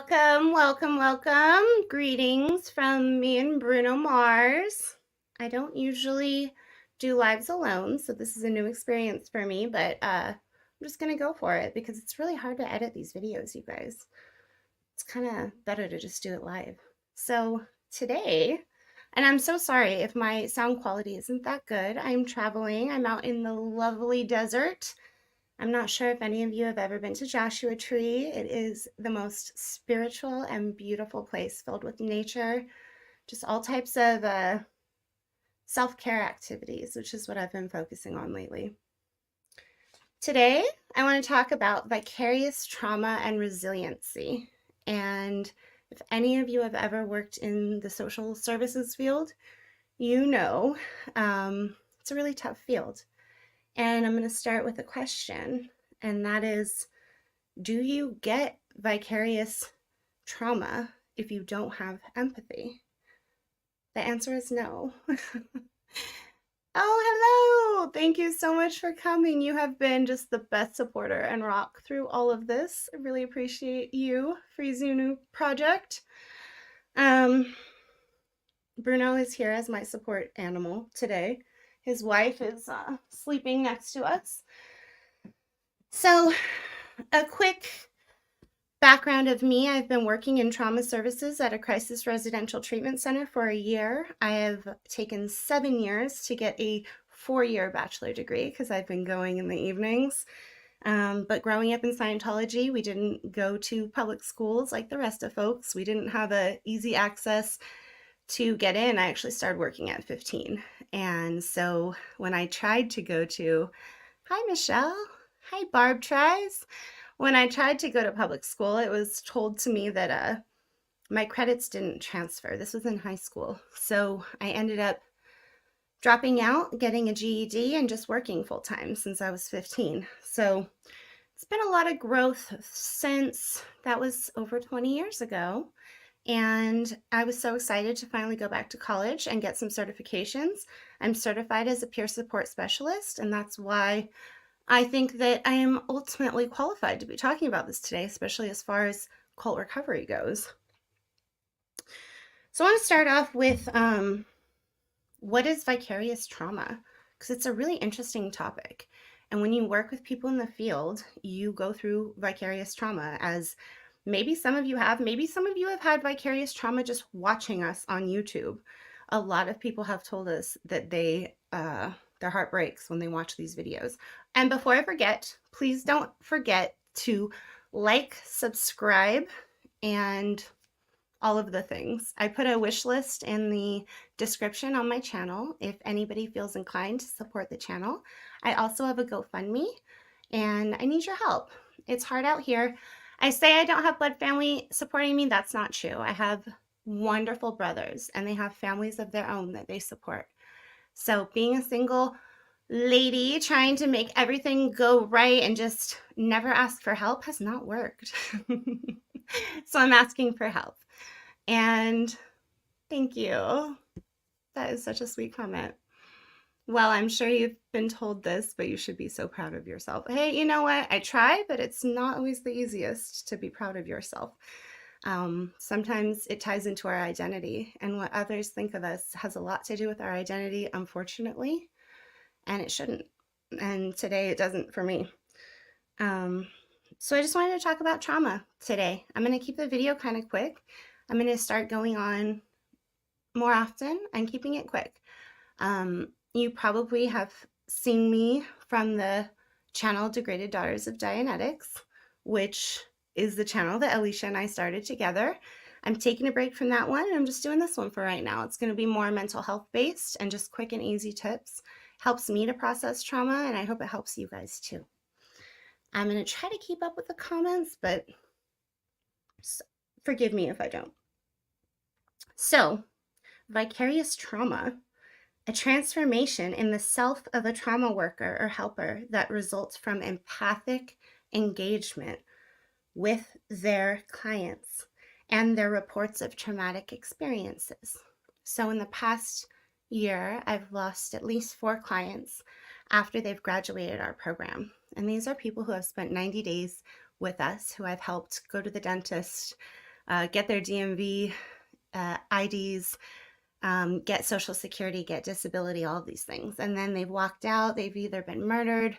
Welcome, welcome, welcome. Greetings from me and Bruno Mars. I don't usually do lives alone, so this is a new experience for me, but I'm just gonna go for it because it's really hard to edit these videos, you guys. It's kind of better to just do it live. So today, and I'm so sorry if my sound quality isn't that good. I'm traveling. I'm out in the lovely desert. I'm not sure if any of you have ever been to Joshua Tree. It is the most spiritual and beautiful place filled with nature, just all types of self-care activities, which is what I've been focusing on lately. Today, I want to talk about vicarious trauma and resiliency. And if any of you have ever worked in the social services field, you know it's a really tough field. And I'm going to start with a question, and that is, do you get vicarious trauma if you don't have empathy? The answer is no. Oh, hello! Thank you so much for coming. You have been just the best supporter and rock through all of this. I really appreciate you, Free Zunu Project. Bruno is here as my support animal today. His wife is sleeping next to us. So, a quick background of me: I've been working in trauma services at a crisis residential treatment center for a year. I have taken 7 years to get a 4-year bachelor degree because I've been going in the evenings. But growing up in Scientology, we didn't go to public schools like the rest of folks. We didn't have a easy access to get in. I actually started working at 15. And so when I tried to go to, hi Michelle, hi Barb tries. When I tried to go to public school, it was told to me that my credits didn't transfer. This was in high school. So I ended up dropping out, getting a GED, and just working full time since I was 15. So it's been a lot of growth since. That was over 20 years ago. And I was so excited to finally go back to college and get some certifications. I'm certified as a peer support specialist, and that's why I think that I am ultimately qualified to be talking about this today, especially as far as cult recovery goes. So I want to start off with what is vicarious trauma? Because it's a really interesting topic. And when you work with people in the field, you go through vicarious trauma, as maybe some of you have. Maybe some of you have had vicarious trauma just watching us on YouTube. A lot of people have told us that their heart breaks when they watch these videos. And before I forget, please don't forget to like, subscribe, and all of the things. I put a wish list in the description on my channel if anybody feels inclined to support the channel. I also have a GoFundMe, and I need your help. It's hard out here. I say I don't have blood family supporting me. That's not true. I have wonderful brothers, and they have families of their own that they support. So being a single lady trying to make everything go right and just never ask for help has not worked. So I'm asking for help. And thank you. That is such a sweet comment. Well, I'm sure you've been told this, but you should be so proud of yourself. Hey, you know what? I try, but it's not always the easiest to be proud of yourself. Sometimes it ties into our identity, and what others think of us has a lot to do with our identity, unfortunately, and it shouldn't. And today it doesn't for me. So I just wanted to talk about trauma today. I'm going to keep the video kind of quick. I'm going to start going on more often and keeping it quick. You probably have seen me from the channel Degraded Daughters of Dianetics, which is the channel that Alicia and I started together. I'm taking a break from that one, and I'm just doing this one for right now. It's going to be more mental health based and just quick and easy tips. Helps me to process trauma, and I hope it helps you guys too. I'm going to try to keep up with the comments, but forgive me if I don't. So, vicarious trauma, a transformation in the self of a trauma worker or helper that results from empathic engagement with their clients and their reports of traumatic experiences. So in the past year, I've lost at least 4 clients after they've graduated our program. And these are people who have spent 90 days with us, who I've helped go to the dentist, get their DMV IDs, get Social Security, get disability, all of these things. And then they've walked out. They've either been murdered,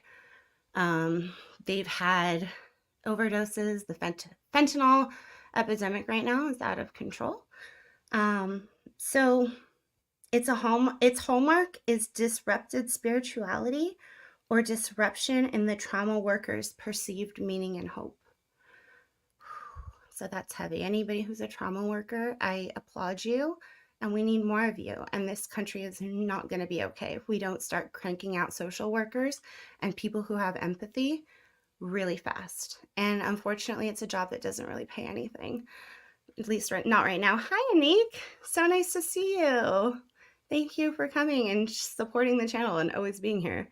they've had overdoses. The fentanyl epidemic right now is out of control. So its hallmark is disrupted spirituality or disruption in the trauma worker's perceived meaning and hope. So that's heavy. Anybody who's a trauma worker, I applaud you, and we need more of you. And this country is not going to be okay if we don't start cranking out social workers and people who have empathy really fast. And unfortunately, it's a job that doesn't really pay anything, at least not right now. Hi, Anik. So nice to see you. Thank you for coming and supporting the channel and always being here.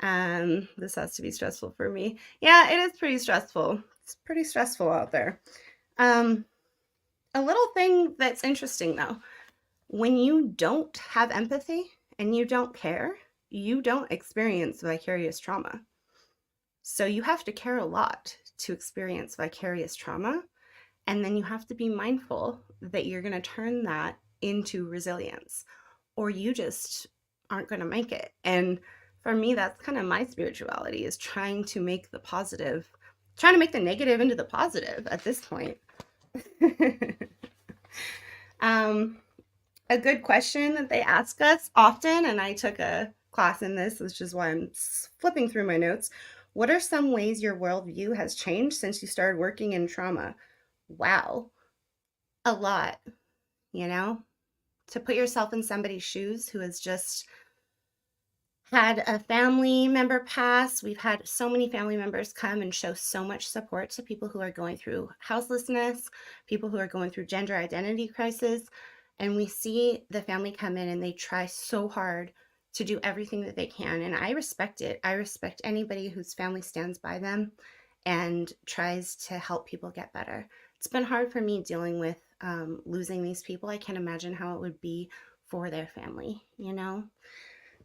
This has to be stressful for me. Yeah, it is pretty stressful. It's pretty stressful out there. A little thing that's interesting though, when you don't have empathy and you don't care, you don't experience vicarious trauma. So you have to care a lot to experience vicarious trauma. And then you have to be mindful that you're going to turn that into resilience, or you just aren't going to make it. And for me, that's kind of my spirituality, is trying to make the negative into the positive at this point. A good question that they ask us often, and I took a class in this, which is why I'm flipping through my notes. What are some ways your worldview has changed since you started working in trauma? Wow, a lot, to put yourself in somebody's shoes who has just had a family member pass. We've had so many family members come and show so much support to people who are going through houselessness, people who are going through gender identity crisis. And we see the family come in and they try so hard to do everything that they can. And I respect it. I respect anybody whose family stands by them and tries to help people get better. It's been hard for me dealing with losing these people. I can't imagine how it would be for their family,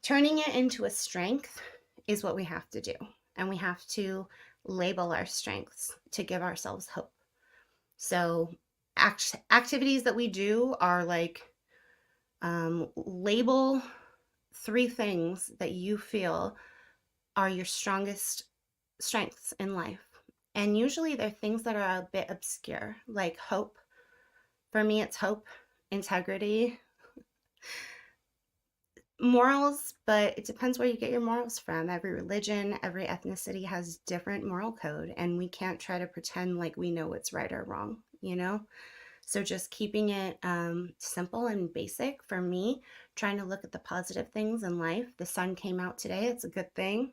Turning it into a strength is what we have to do. And we have to label our strengths to give ourselves hope. So activities that we do are like, label 3 things that you feel are your strongest strengths in life. And usually they're things that are a bit obscure, like hope. For me, it's hope, integrity, morals, but it depends where you get your morals from. Every religion, every ethnicity has different moral code, and we can't try to pretend like we know what's right or wrong, So just keeping it simple and basic for me, trying to look at the positive things in life. The sun came out today. It's a good thing,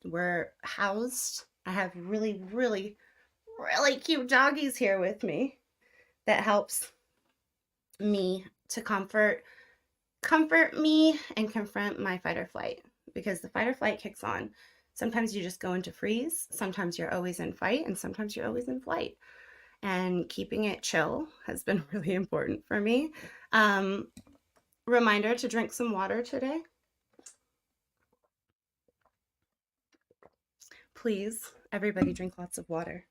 We're housed. I have really, really, really cute doggies here with me that helps me to comfort me and confront my fight or flight, because the fight or flight kicks on. Sometimes you just go into freeze. Sometimes you're always in fight, and sometimes you're always in flight. And keeping it chill has been really important for me. Reminder to drink some water today. Please, everybody drink lots of water.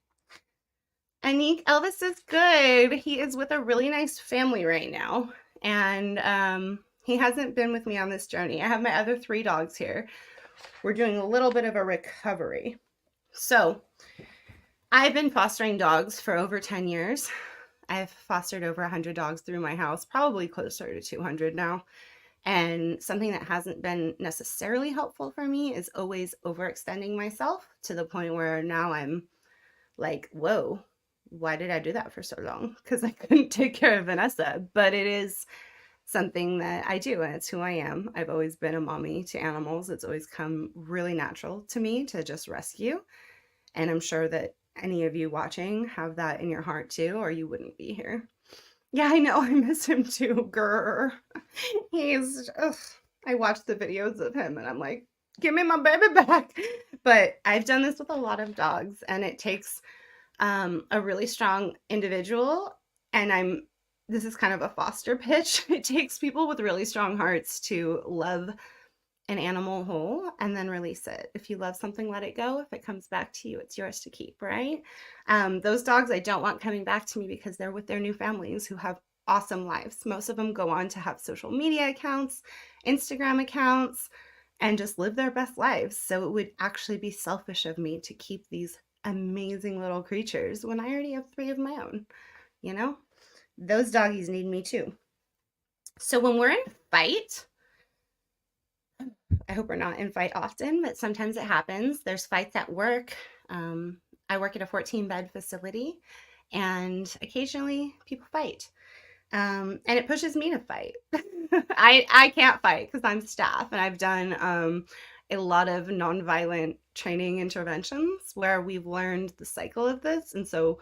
Anik, Elvis is good. He is with a really nice family right now. And he hasn't been with me on this journey. I have my other 3 dogs here. We're doing a little bit of a recovery. So I've been fostering dogs for over 10 years. I've fostered over 100 dogs through my house, probably closer to 200 now. And something that hasn't been necessarily helpful for me is always overextending myself to the point where now I'm like, whoa, why did I do that for so long? Because I couldn't take care of Vanessa. But it is something that I do, and it's who I am. I've always been a mommy to animals. It's always come really natural to me to just rescue. And I'm sure that any of you watching have that in your heart too, or you wouldn't be here. Yeah, I know. I miss him too. Grr. I watch the videos of him and I'm like, give me my baby back. But I've done this with a lot of dogs, and it takes a really strong individual. And this is kind of a foster pitch. It takes people with really strong hearts to love an animal whole and then release it. If you love something, let it go. If it comes back to you, it's yours to keep, right? Those dogs I don't want coming back to me because they're with their new families who have awesome lives. Most of them go on to have social media accounts, Instagram accounts, and just live their best lives. So it would actually be selfish of me to keep these amazing little creatures when I already have 3 of my own, you know? Those doggies need me too. So when we're in a fight, I hope we're not in fight often, but sometimes it happens. There's fights at work. I work at a 14-bed facility, and occasionally people fight. And it pushes me to fight. I can't fight because I'm staff, and I've done a lot of nonviolent training interventions where we've learned the cycle of this. And so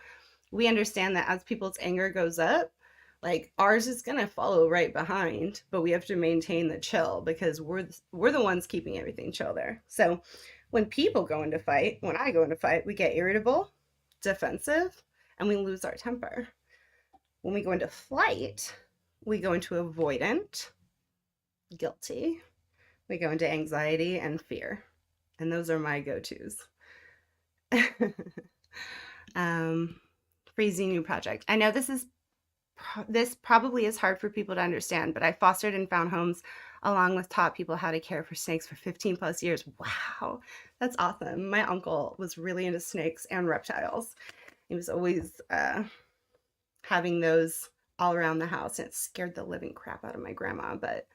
we understand that as people's anger goes up, like ours is going to follow right behind, but we have to maintain the chill because we're the ones keeping everything chill there. So when people go into fight, when I go into fight, we get irritable, defensive, and we lose our temper. When we go into flight, we go into avoidant, guilty. We go into anxiety and fear. And those are my go-tos. Freezing New Project. I know this probably is hard for people to understand, but I fostered and found homes along with taught people how to care for snakes for 15 plus years. Wow, that's awesome. My uncle was really into snakes and reptiles. He was always having those all around the house, and it scared the living crap out of my grandma. But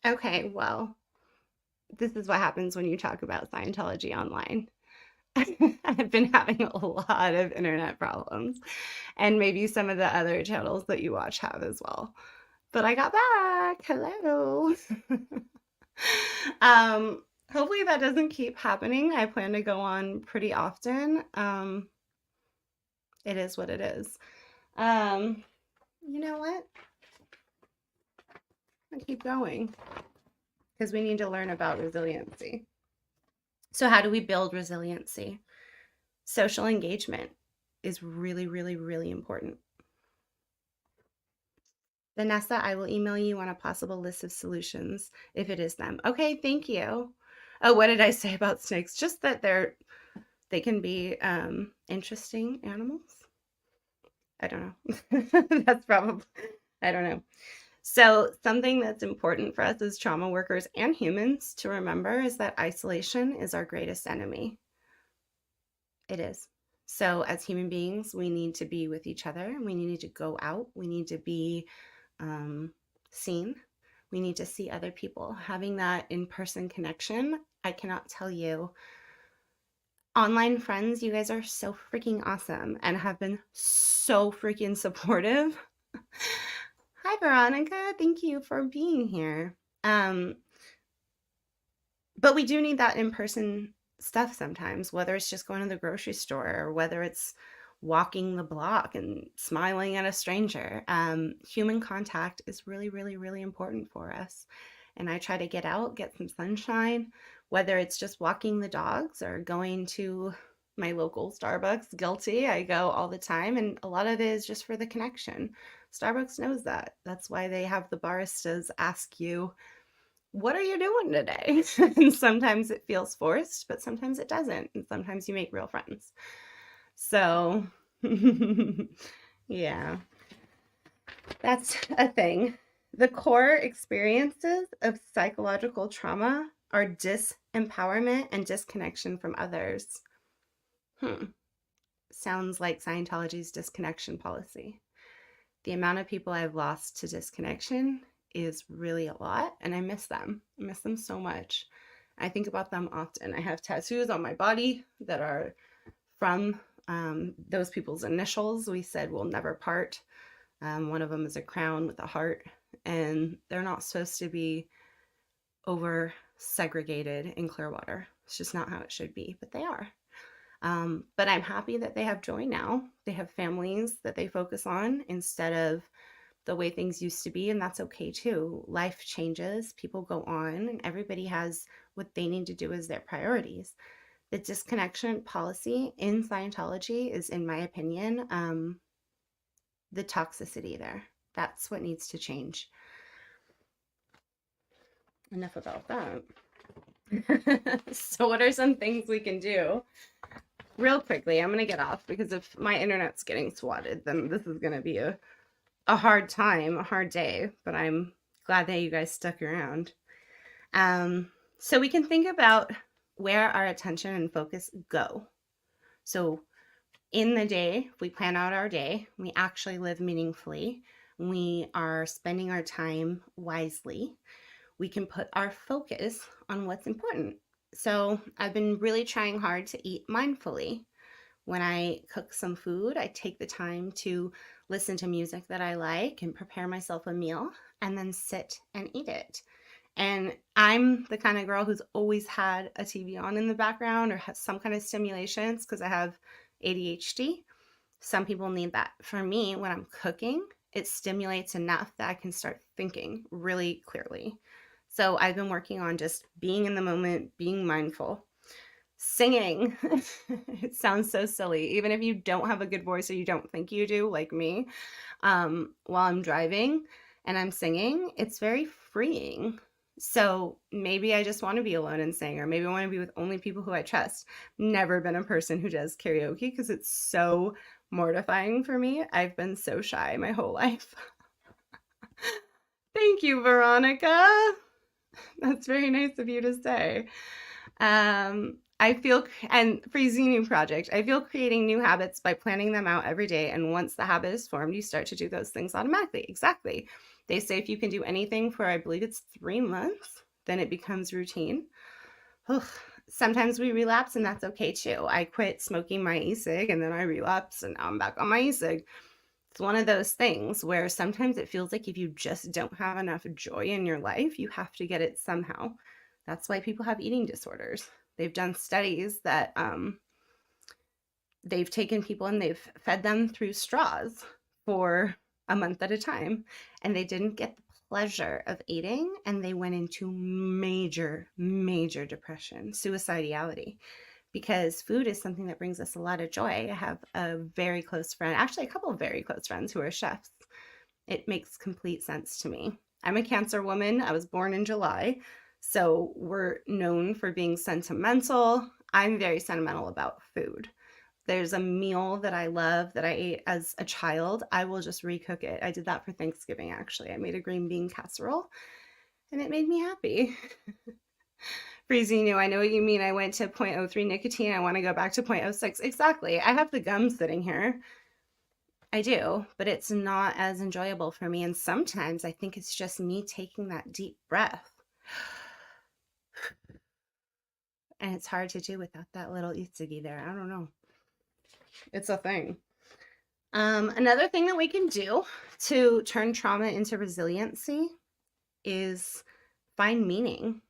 okay, well, this is what happens when you talk about Scientology online. I've been having a lot of internet problems, and maybe some of the other channels that you watch have as well. But I got back. Hello. Hopefully that doesn't keep happening. I plan to go on pretty often. It is what it is. You know what? I keep going because we need to learn about resiliency. So how do we build resiliency? Social engagement is really, really, really important. Vanessa, I will email you on a possible list of solutions if it is them. Okay, thank you. Oh, what did I say about snakes? Just that they can be interesting animals. I don't know. That's probably, I don't know. So, something that's important for us as trauma workers and humans to remember is that isolation is our greatest enemy. It is. So, as human beings, we need to be with each other. We need to go out. We need to be um, seen. We need to see other people. Having that in person connection, I cannot tell you. Online friends, you guys are so freaking awesome and have been so freaking supportive. Hi, Veronica. Thank you for being here. Um, but we do need that in-person stuff sometimes, whether it's just going to the grocery store or whether it's walking the block and smiling at a stranger. Human contact is really, really, really important for us. And I try to get out, get some sunshine, whether it's just walking the dogs or going to my local Starbucks. Guilty, I go all the time, and a lot of it is just for the connection. Starbucks knows that. That's why they have the baristas ask you, what are you doing today? And sometimes it feels forced, but sometimes it doesn't. And sometimes you make real friends. So, yeah, that's a thing. The core experiences of psychological trauma are disempowerment and disconnection from others. Sounds like Scientology's disconnection policy. The amount of people I've lost to disconnection is really a lot, and I miss them. I miss them so much. I think about them often. I have tattoos on my body that are from those people's initials. We said we'll never part. One of them is a crown with a heart, and they're not supposed to be over segregated in Clearwater. It's just not how it should be, but they are. But I'm happy that they have joy now. They have families that they focus on instead of the way things used to be, and that's okay too. Life changes, people go on, and everybody has what they need to do as their priorities. The disconnection policy in Scientology is, in my opinion, the toxicity there. That's what needs to change. Enough about that. So what are some things we can do? Real quickly, I'm going to get off because if my internet's getting swatted, then this is going to be a hard time, a hard day, but I'm glad that you guys stuck around. So we can think about where our attention and focus go. So in the day, if we plan out our day, we actually live meaningfully, we are spending our time wisely, we can put our focus on what's important. So I've been really trying hard to eat mindfully. When I cook some food, I take the time to listen to music that I like and prepare myself a meal and then sit and eat it. And I'm the kind of girl who's always had a TV on in the background or has some kind of stimulations because I have ADHD. Some people need that. For me, when I'm cooking, it stimulates enough that I can start thinking really clearly. So I've been working on just being in the moment, being mindful. Singing. It sounds so silly. Even if you don't have a good voice or you don't think you do, like me, while I'm driving and I'm singing, it's very freeing. So maybe I just want to be alone and sing, or maybe I want to be with only people who I trust. Never been a person who does karaoke because it's so mortifying for me. I've been so shy my whole life. Thank you, Veronica. That's very nice of you to say. I feel, and for Zenu Project, I feel creating new habits by planning them out every day. And once the habit is formed, you start to do those things automatically. Exactly. They say if you can do anything for, I believe it's 3 months, then it becomes routine. Sometimes we relapse, and that's okay too. I quit smoking my e-cig and then I relapsed, and now I'm back on my e-cig. It's one of those things where sometimes it feels like if you just don't have enough joy in your life, you have to get it somehow. That's why people have eating disorders. They've done studies that they've taken people and they've fed them through straws for a month at a time, and they didn't get the pleasure of eating, and they went into major, major depression, suicidality, because food is something that brings us a lot of joy. I have a very close friend, actually a couple of very close friends who are chefs. It makes complete sense to me. I'm a Cancer woman. I was born in July. So we're known for being sentimental. I'm very sentimental about food. There's a meal that I love that I ate as a child. I will just recook it. I did that for Thanksgiving, actually. I made a green bean casserole and it made me happy. Freezing you, I know what you mean. I went to 0.03 nicotine. I want to go back to 0.06. Exactly. I have the gum sitting here. I do, but it's not as enjoyable for me. And sometimes I think it's just me taking that deep breath. And it's hard to do without that little itsugi there. I don't know. It's a thing. Another thing that we can do to turn trauma into resiliency is find meaning.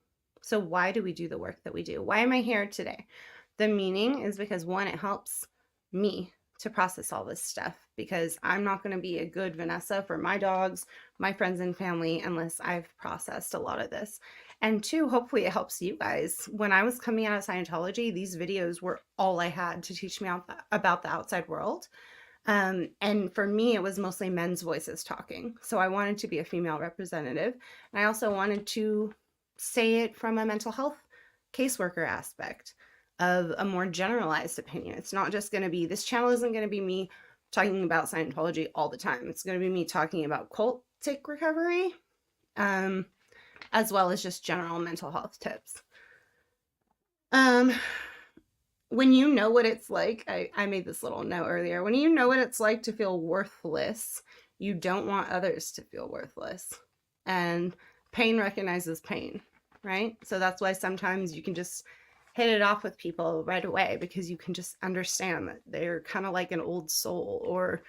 So why do we do the work that we do? Why am I here today? The meaning is because, one, it helps me to process all this stuff, because I'm not going to be a good Vanessa for my dogs, my friends and family, unless I've processed a lot of this. And two, hopefully it helps you guys. When I was coming out of Scientology, these videos were all I had to teach me about the outside world. And for me, it was mostly men's voices talking. So I wanted to be a female representative. And I also wanted to say it from a mental health caseworker aspect of a more generalized opinion. It's not just going to be, this channel isn't going to be me talking about Scientology all the time. It's going to be me talking about cultic recovery, as well as just general mental health tips. When you know what it's like, I made this little note earlier, when you know what it's like to feel worthless, you don't want others to feel worthless. And pain recognizes pain, right? So that's why sometimes you can just hit it off with people right away, because you can just understand that they're kind of like an old soul, or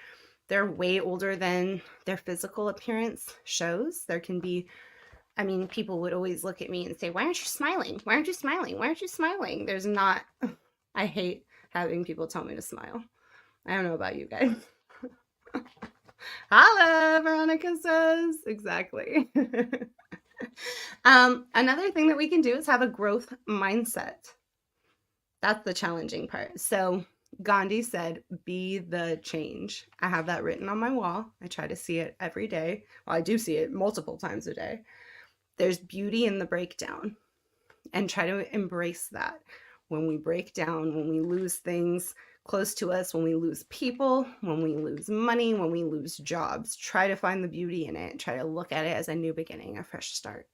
they're way older than their physical appearance shows. There can be, I mean, people would always look at me and say, why aren't you smiling? Why aren't you smiling? Why aren't you smiling? There's not, I hate having people tell me to smile. I don't know about you guys. Holla, Veronica says. Exactly. Another thing that we can do is have a growth mindset. That's the challenging part. So Gandhi said, be the change. I have that written on my wall. I try to see it every day. Well, I do see it multiple times a day. There's beauty in the breakdown, and try to embrace that. When we break down, when we lose things close to us, when we lose people, when we lose money, when we lose jobs, try to find the beauty in it. Try to look at it as a new beginning, a fresh start.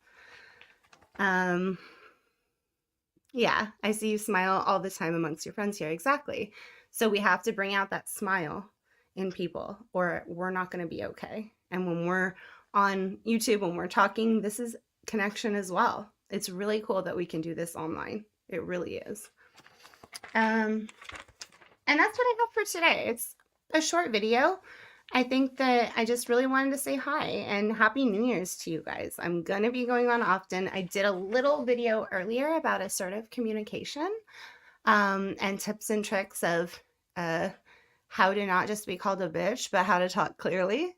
Yeah, I see you smile all the time amongst your friends here. Exactly. So we have to bring out that smile in people, or we're not going to be okay. And when we're on YouTube, when we're talking, this is connection as well. It's really cool that we can do this online. It really is. And that's what I have for today. It's a short video. I think that I just really wanted to say hi and Happy New Year's to you guys. I'm going to be going on often. I did a little video earlier about assertive communication, and tips and tricks of how to not just be called a bitch, but how to talk clearly.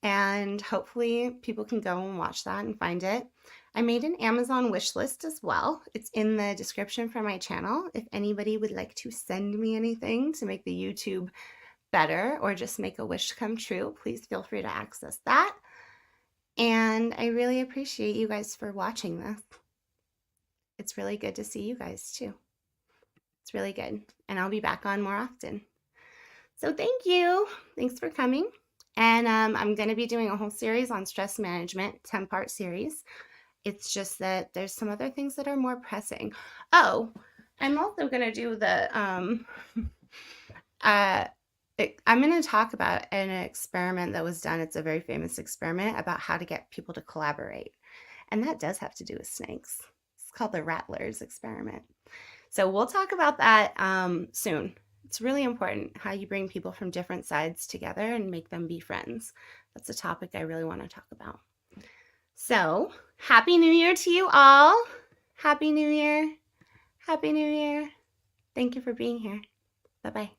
And hopefully people can go and watch that and find it. I made an Amazon wish list as well. It's in the description for my channel. If anybody would like to send me anything to make the YouTube better, or just make a wish come true, please feel free to access that. And I really appreciate you guys for watching this. It's really good to see you guys too. It's really good. And I'll be back on more often. So thank you. Thanks for coming. And I'm going to be doing a whole series on stress management, 10-part series. It's just that there's some other things that are more pressing. Oh, I'm also going to do the, I'm going to talk about an experiment that was done. It's a very famous experiment about how to get people to collaborate. And that does have to do with snakes. It's called the Rattlers experiment. So we'll talk about that soon. It's really important how you bring people from different sides together and make them be friends. That's a topic I really want to talk about. So, Happy New Year to you all. Happy New Year. Happy New Year. Thank you for being here. Bye-bye.